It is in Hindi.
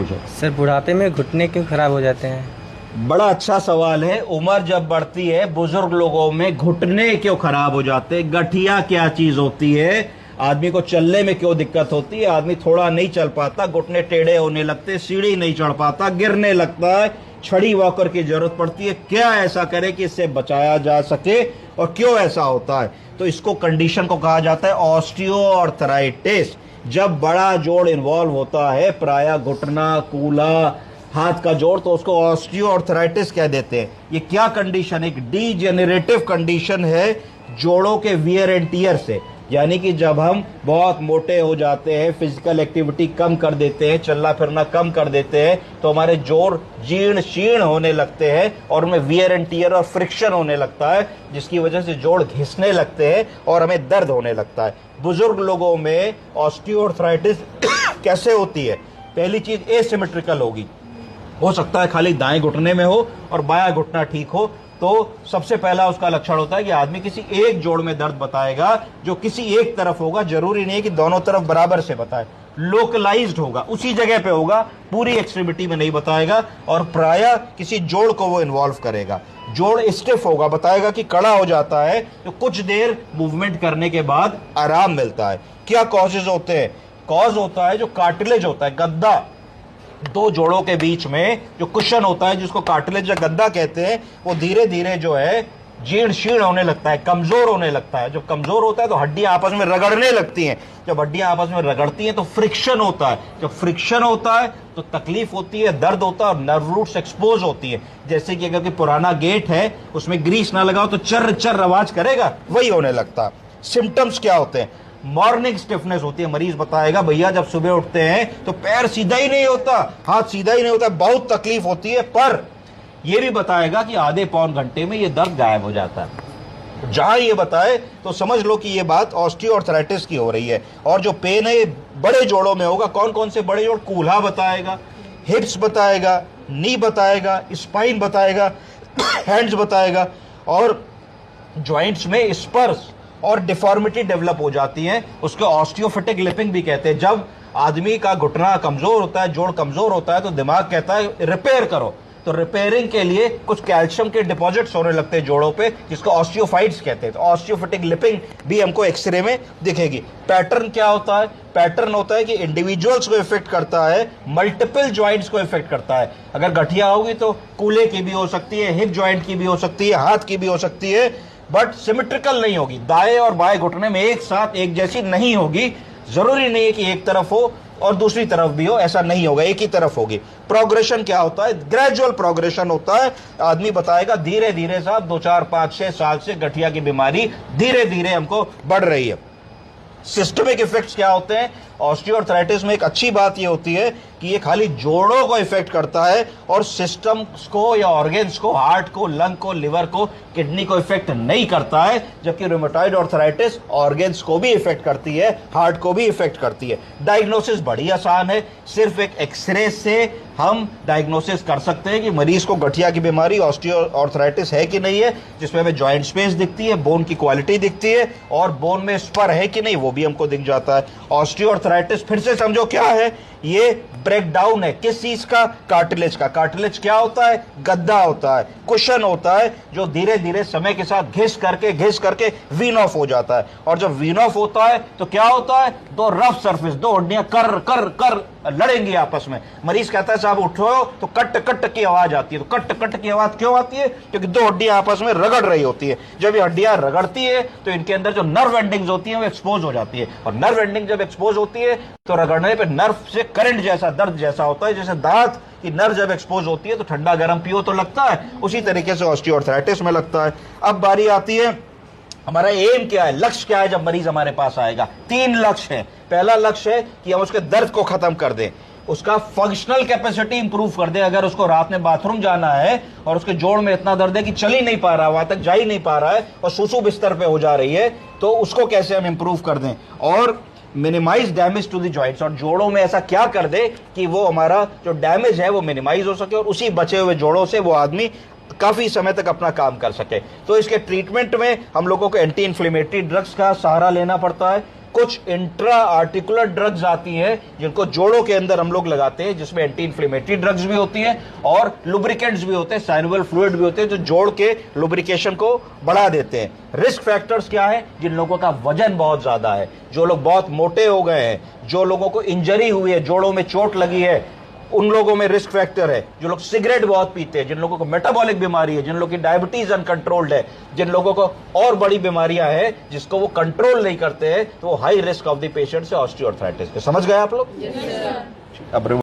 पूछो। सर बुढ़ापे में घुटने क्यों खराब हो जाते हैं? बड़ा अच्छा सवाल है। उम्र जब बढ़ती है बुजुर्ग लोगों में घुटने क्यों खराब हो जाते हैं, गठिया क्या चीज होती है, आदमी को चलने में क्यों दिक्कत होती है, आदमी थोड़ा नहीं चल पाता, घुटने टेढ़े होने लगते, सीढ़ी नहीं चढ़ पाता, गिरने लगता है, छड़ी वॉकर की जरूरत पड़ती है। क्या ऐसा करे कि इससे बचाया जा सके और क्यों ऐसा होता है? तो इसको कंडीशन को कहा जाता है ऑस्टियोआर्थराइटिस। जब बड़ा जोड़ इन्वॉल्व होता है, प्रायः घुटना, कूल्हा, हाथ का जोड़, तो उसको ऑस्टियोआर्थराइटिस कह देते हैं। ये क्या कंडीशन है? एक डीजेनरेटिव कंडीशन है जोड़ों के वियर एंड टियर से। यानी कि जब हम बहुत मोटे हो जाते हैं, फिजिकल एक्टिविटी कम कर देते हैं, चलना फिरना कम कर देते हैं, तो हमारे जोड़ जीर्ण शीर्ण होने लगते हैं और उनमें वियर एंड टियर और फ्रिक्शन होने लगता है, जिसकी वजह से जोड़ घिसने लगते हैं और हमें दर्द होने लगता है। बुजुर्ग लोगों में ऑस्टियोआर्थराइटिस कैसे होती है? पहली चीज एसिमेट्रिकल होगी, हो सकता है खाली दाएं घुटने में हो और बायां घुटना ठीक हो। तो सबसे पहला उसका लक्षण होता है कि आदमी किसी एक जोड़ में दर्द बताएगा, जो किसी एक तरफ होगा, जरूरी नहीं है कि दोनों तरफ बराबर से बताए, लोकलाइज्ड होगा, उसी जगह पे होगा, पूरी एक्सट्रीमिटी में नहीं बताएगा, और प्रायः किसी जोड़ को वो इन्वॉल्व करेगा। जोड़ स्टिफ होगा, बताएगा कि कड़ा हो जाता है, तो कुछ देर मूवमेंट करने के बाद आराम मिलता है। क्या कॉजेज होते हैं? कॉज होता है जो कार्टिलेज होता है, गद्दा, दो जोड़ों के बीच में जो कुशन होता है, जिसको कार्टिलेज या गद्दा कहते हैं, वो धीरे धीरे जो है जीर्ण शीर्ण होने लगता है, कमजोर होने लगता है। जब कमजोर होता है तो हड्डियां आपस में रगड़ने लगती हैं। जब हड्डियां आपस में रगड़ती हैं तो फ्रिक्शन होता है। जब फ्रिक्शन होता है तो तकलीफ होती है, दर्द होता है और नर्व रूट्स एक्सपोज होती है। जैसे कि अगर कोई पुराना गेट है, उसमें ग्रीस ना लगाओ तो चर्र चर्र आवाज करेगा, वही होने लगता है। सिम्टम्स क्या होते हैं? मॉर्निंग स्टिफनेस होती है। मरीज बताएगा भैया जब सुबह उठते हैं तो पैर सीधा ही नहीं होता, हाथ सीधा ही नहीं होता, बहुत तकलीफ होती है। पर यह भी बताएगा कि आधे पौन घंटे में यह दर्द गायब हो जाता है। जहां ये बताए तो समझ लो कि यह बात ऑस्टियोआर्थराइटिस की हो रही है। और जो पेन है ये बड़े जोड़ों में होगा। कौन कौन से बड़े जोड़? कूल्हा बताएगा, हिप्स बताएगा, नी बताएगा, स्पाइन बताएगा, हैंड्स बताएगा, और ज्वाइंट्स में स्पर्स और डिफॉर्मिटी डेवलप हो जाती है। उसको ऑस्टियोफिटिक लिपिंग भी कहते हैं। जब आदमी का घुटना कमजोर होता है, जोड़ कमजोर होता है, तो दिमाग कहता है रिपेयर करो। तो रिपेयरिंग के लिए कुछ कैल्शियम के डिपॉजिट्स होने लगते हैं जोड़ों पे, जिसको ऑस्टियोफाइट्स कहते हैं। तो ऑस्टियोफिटिक लिपिंग भी हमको एक्सरे में दिखेगी। पैटर्न क्या होता है? पैटर्न होता है कि इंडिविजुअल्स को इफेक्ट करता है, मल्टीपल ज्वाइंट्स को इफेक्ट करता है। अगर गठिया होगी तो कूल्हे की भी हो सकती है, हिप ज्वाइंट की भी हो सकती है, हाथ की भी हो सकती है, बट सिमेट्रिकल नहीं होगी। दाएं और बाएं घुटने में एक साथ एक जैसी नहीं होगी। जरूरी नहीं है कि एक तरफ हो और दूसरी तरफ भी हो, ऐसा नहीं होगा, एक ही तरफ होगी। प्रोग्रेशन क्या होता है? ग्रेजुअल प्रोग्रेशन होता है। आदमी बताएगा धीरे धीरे साहब 2 4 5 6 साल से गठिया की बीमारी धीरे धीरे हमको बढ़ रही है। सिस्टमिक इफेक्ट्स क्या होते हैं? ऑस्टियोआर्थराइटिस में एक अच्छी बात यह होती है कि ये खाली जोड़ों को इफेक्ट करता है और सिस्टम्स को या ऑर्गन्स को, हार्ट को, लंग को, लिवर को, किडनी को इफेक्ट नहीं करता है। जबकि रूमेटॉइड आर्थराइटिस ऑर्गन्स को भी इफेक्ट करती है, हार्ट को भी इफेक्ट करती है। डायग्नोसिस बड़ी आसान है। सिर्फ एक एक्सरे से हम डायग्नोसिस कर सकते हैं कि मरीज को गठिया की बीमारी, ऑस्टियोआर्थराइटिस है कि नहीं है, जिसमें हमें जॉइंट स्पेस दिखती है, बोन की क्वालिटी दिखती है, और बोन में स्पर है कि नहीं वो भी हमको दिख जाता है। ऑस्टियोआर्थराइटिस फिर से समझो क्या है? ये ब्रेकडाउन है। किस चीज का? कार्टिलेज का। कार्टिलेज क्या होता है? गद्दा होता है, कुशन होता है, जो धीरे धीरे समय के साथ घिस करके वीन ऑफ हो जाता है। और जब वीन ऑफ होता है तो क्या होता है? दो रफ सरफेस, दो हड्डियां कर कर कर लड़ेंगी आपस में। मरीज कहता है साहब उठो तो कट कट की आवाज आती है। तो कट कट की आवाज क्यों आती है? क्योंकि दो हड्डियां आपस में रगड़ रही होती है। जब ये हड्डियां रगड़ती है तो इनके अंदर जो नर्व एंडिंग्स होती हैं वो एक्सपोज हो जाती है, और नर्व एंडिंग जब एक्सपोज होती है तो रगड़ने पे नर्व से करंट जैसा, दर्द जैसा होता है। जैसे दांत की नर्व जब एक्सपोज होती है तो ठंडा गर्म पियो तो लगता है, उसी तरीके से ऑस्टियोआर्थराइटिस में लगता है। अब बारी आती है हमारा एम क्या है, लक्ष्य क्या है जब मरीज हमारे पास आएगा? 3 लक्ष्य है। पहला लक्ष्य है कि हम उसके दर्द को खत्म कर दें, उसका फंक्शनल कैपेसिटी इंप्रूव कर दे। अगर उसको रात में बाथरूम जाना है और उसके जोड़ में इतना दर्द है कि चल ही नहीं पा रहा, वहां तक जा ही नहीं पा रहा है और सूसू बिस्तर पे हो जा रही है, तो उसको कैसे हम इंप्रूव कर दें। और minimise damage to the joints, और जोड़ों में ऐसा क्या कर दे कि वो हमारा जो डैमेज है वो मिनिमाइज हो सके और उसी बचे हुए जोड़ों से वो आदमी काफी समय तक अपना काम कर सके। तो इसके ट्रीटमेंट में हम लोगों को एंटी इन्फ्लेमेटरी ड्रग्स का सहारा लेना पड़ता है। कुछ इंट्रा आर्टिकुलर ड्रग्स आती हैं जिनको जोड़ों के अंदर हम लोग लगाते हैं, जिसमें एंटी इंफ्लेमेटरी ड्रग्स भी होती हैं और लुब्रिकेंट्स भी होते हैं, साइनोवियल फ्लूइड भी होते हैं जो जोड़ के लुब्रिकेशन को बढ़ा देते हैं। रिस्क फैक्टर्स क्या है? जिन लोगों का वजन बहुत ज्यादा है, जो लोग बहुत मोटे हो गए हैं, जो लोगों को इंजरी हुई है, जोड़ों में चोट लगी है, उन लोगों में रिस्क फैक्टर है। जो लोग सिगरेट बहुत पीते हैं, जिन लोगों को मेटाबॉलिक बीमारी है, जिन लोगों की डायबिटीज अनकंट्रोल्ड है, जिन लोगों को और बड़ी बीमारियां हैं जिसको वो कंट्रोल नहीं करते हैं, तो वो high risk of the patient से ऑस्टियोआर्थराइटिस के। समझ गए आप लोग? अब